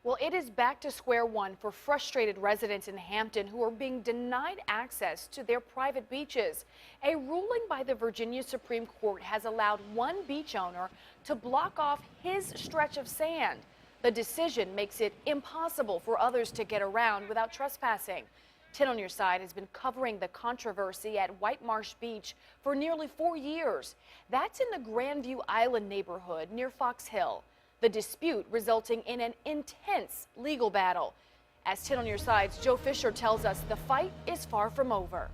Well, it is back to square one for frustrated residents in Hampton who are being denied access to their private beaches. A ruling by the Virginia Supreme Court has allowed one beach owner to block off his stretch of sand. The decision makes it impossible for others to get around without trespassing. 10 on Your Side has been covering the controversy at White Marsh Beach for nearly 4 years. That's in the Grandview Island neighborhood near Fox Hill. The dispute resulting in an intense legal battle. As 10 on Your Side's Joe Fisher tells us, the fight is far from over.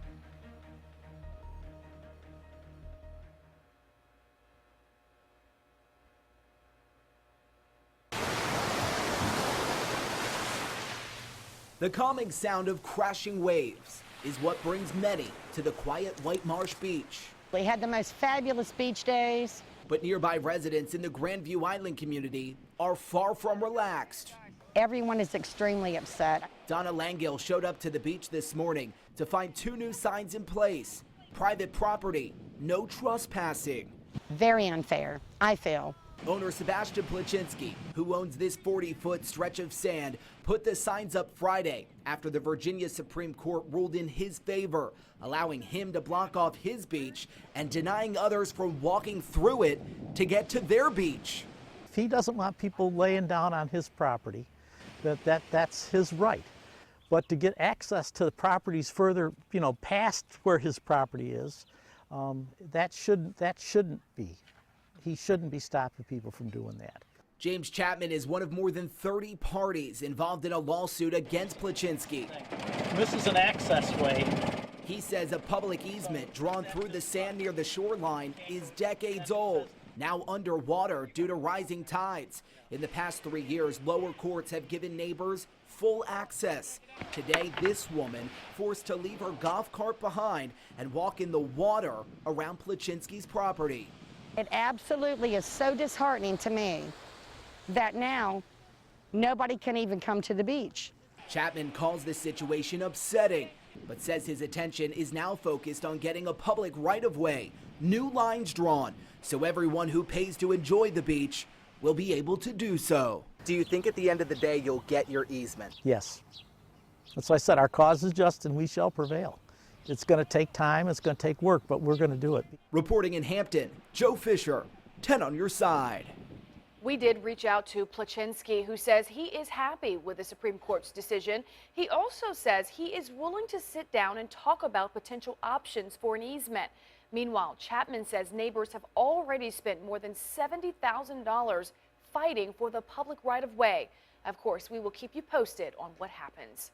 The calming sound of crashing waves is what brings many to the quiet White Marsh Beach. We had the most fabulous beach days. But nearby residents in the Grandview Island community are far from relaxed. Everyone is extremely upset. Donna Langill showed up to the beach this morning to find 2 new signs in place. Private property, no trespassing. Very unfair, I feel. Owner Sebastian Placzynski, who owns this 40-foot stretch of sand, put the signs up Friday after the Virginia Supreme Court ruled in his favor, allowing him to block off his beach and denying others from walking through it to get to their beach. If he doesn't want people laying down on his property, that's his right. But to get access to the properties further, past where his property is, that shouldn't be. He shouldn't be stopping people from doing that. James Chapman is one of more than 30 parties involved in a lawsuit against Placzynski. This is an access way. He says a public easement drawn through the sand near the shoreline is decades old, now underwater due to rising tides. In the past 3 years, lower courts have given neighbors full access. Today, this woman forced to leave her golf cart behind and walk in the water around Placzynski's property. It absolutely is so disheartening to me that now nobody can even come to the beach. Chapman calls this situation upsetting, but says his attention is now focused on getting a public right-of-way, new lines drawn, so everyone who pays to enjoy the beach will be able to do so. Do you think at the end of the day you'll get your easement? Yes. That's why I said our cause is just and we shall prevail. It's going to take time, it's going to take work, but we're going to do it. Reporting in Hampton, Joe Fisher, 10 on Your Side. We did reach out to Placzynski, who says he is happy with the Supreme Court's decision. He also says he is willing to sit down and talk about potential options for an easement. Meanwhile, Chapman says neighbors have already spent more than $70,000 fighting for the public right-of-way. Of course, we will keep you posted on what happens.